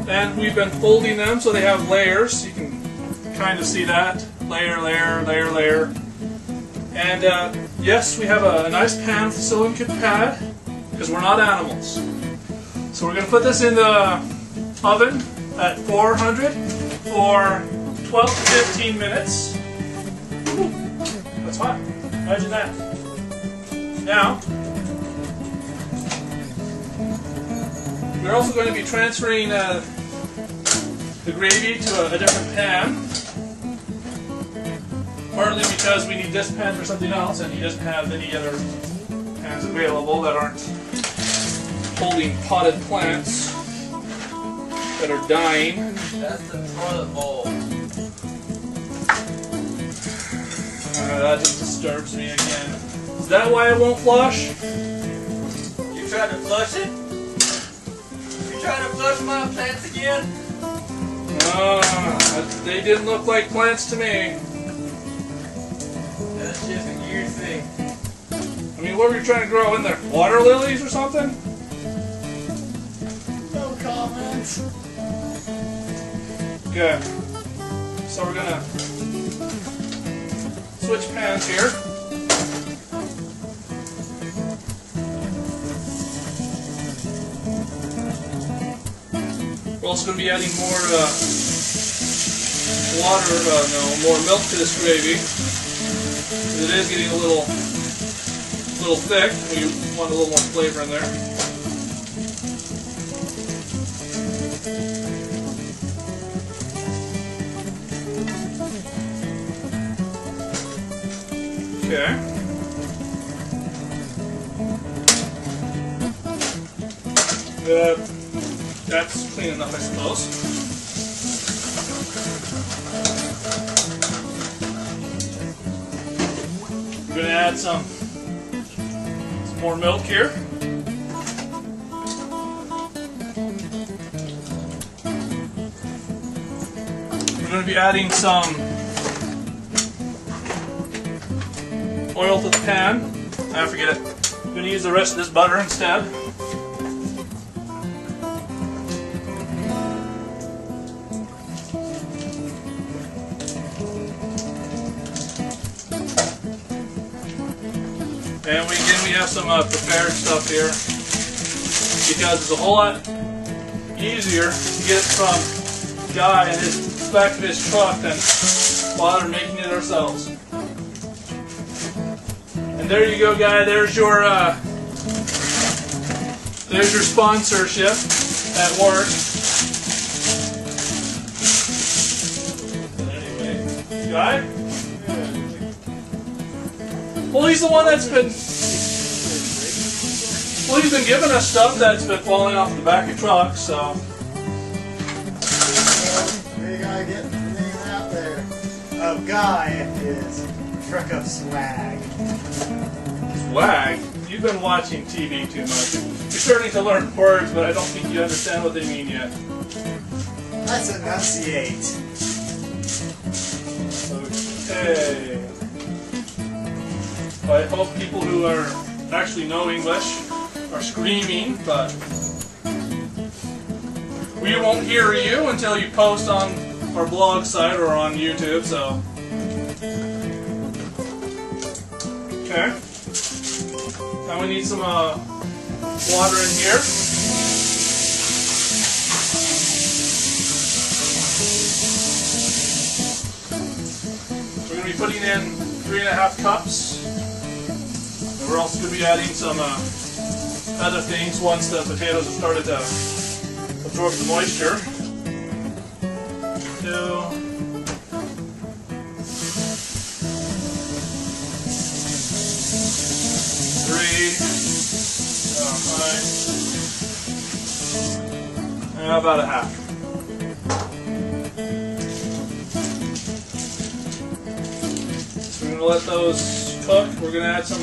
And we've been folding them so they have layers. You can kind of see that. Layer, layer, layer, layer. And yes, we have a nice pan with a silicon pad because we're not animals. So we're going to put this in the oven at 400 for 12 to 15 minutes. Ooh, that's hot. Imagine that. Now, we're also going to be transferring the gravy to a different pan. Partly because we need this pan for something else, and he doesn't have any other pans available that aren't holding potted plants that are dying. That's the toilet bowl. That just disturbs me again. Is that why it won't flush? You tried to flush it? You trying to flush my plants again? They didn't look like plants to me. That's just a you thing. I mean, what were you trying to grow in there? Water lilies or something? No comments. Okay. So we're gonna switch pans here. We're also going to be adding more more milk to this gravy. It is getting a little thick. We want a little more flavor in there. Okay. That's clean enough, I suppose. We're going to add some more milk here. We're going to be adding some oil to the pan. I forget it. I'm going to use the rest of this butter instead. And we have some prepared stuff here because it's a whole lot easier to get it from Guy and his back of his truck than bother making it ourselves. And there you go, Guy. There's your sponsorship at work. But anyway, Guy. Well, he's the one that's been. Well, he's been giving us stuff that's been falling off the back of your truck, so. Well, you gotta get the name out there of Guy and his truck of swag. Swag? You've been watching TV too much. You're starting to learn words, but I don't think you understand what they mean yet. Let's enunciate. Okay. I hope people who are actually know English are screaming, but we won't hear you until you post on our blog site or on YouTube, so. Okay. Now we need some water in here. We're going to be putting in 3.5 cups. And we're also going to be adding some other things once the potatoes have started to absorb the moisture. 2. And about a half. So we're going to let those cook. We're going to add some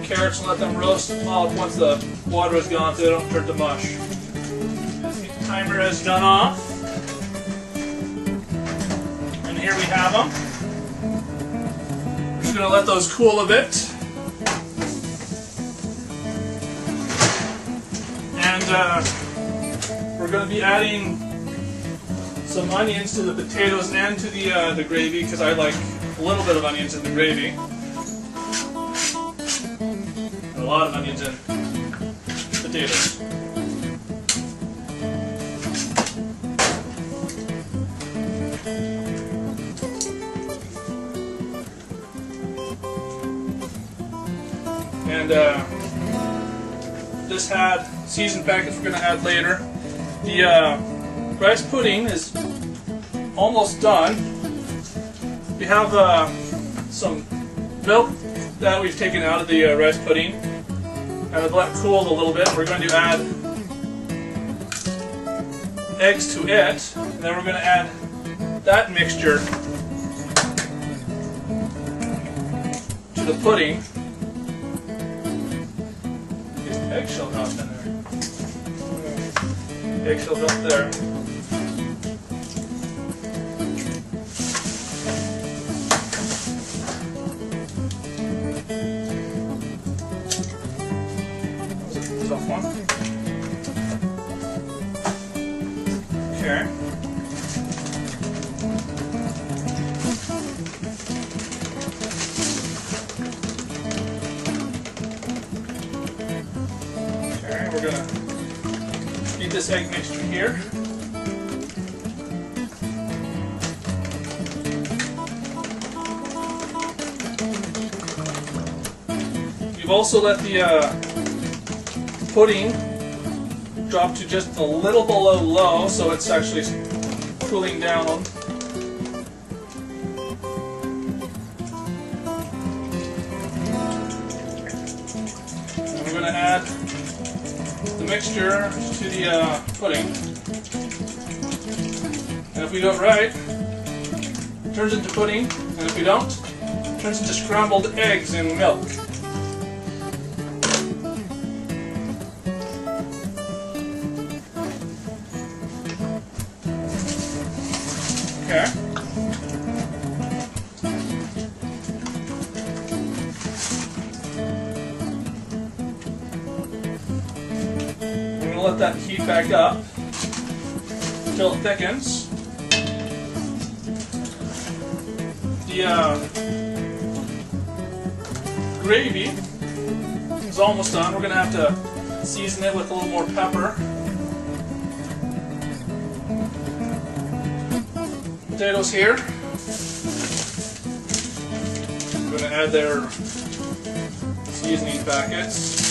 carrots and let them roast off once the water is gone so they don't turn to mush. The timer has gone off. And here we have them. We're just going to let those cool a bit. And we're going to be adding some onions to the potatoes and to the gravy, because I like a little bit of onions in the gravy. And a lot of onions in potatoes. And this had seasoned packets we're going to add later. The rice pudding is almost done. We have some milk that we've taken out of the rice pudding, and I've let cool a little bit. We're going to add eggs to it, and then we're going to add that mixture to the pudding. Eggshell drop in there. Eggshell drop there. Tough one. Okay. We're going to feed this egg mixture here. We've also let the pudding drop to just a little below low, so it's actually cooling down. And we're going to add the mixture to the pudding, and if we do it right, it turns into pudding, and if we don't, it turns into scrambled eggs and milk. Okay. Let that heat back up until it thickens. The gravy is almost done. We're going to have to season it with a little more pepper. Potatoes here. I'm going to add their seasoning packets.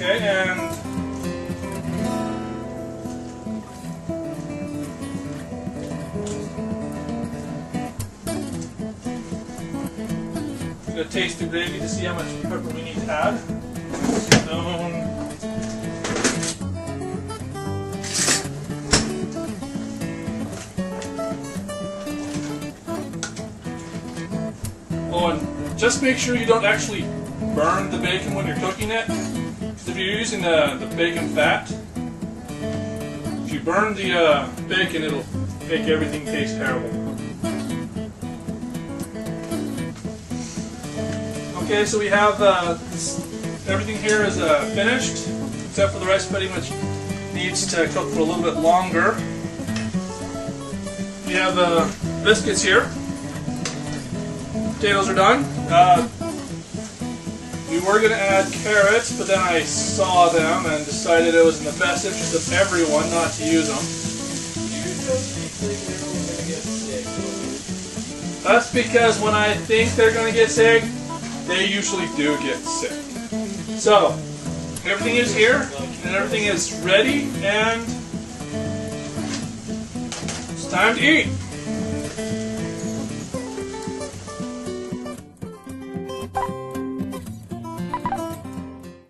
Okay, and I'm going to taste the gravy to see how much pepper we need to add. Oh, and just make sure you don't actually burn the bacon when you're cooking it. If you're using the bacon fat, if you burn the bacon, it'll make everything taste terrible. Okay, so we have everything here is finished, except for the rice pudding, which needs to cook for a little bit longer. We have biscuits here. Potatoes are done. We were going to add carrots, but then I saw them and decided it was in the best interest of everyone not to use them. That's because when I think they're going to get sick, they usually do get sick. So, everything is here, and everything is ready, and it's time to eat.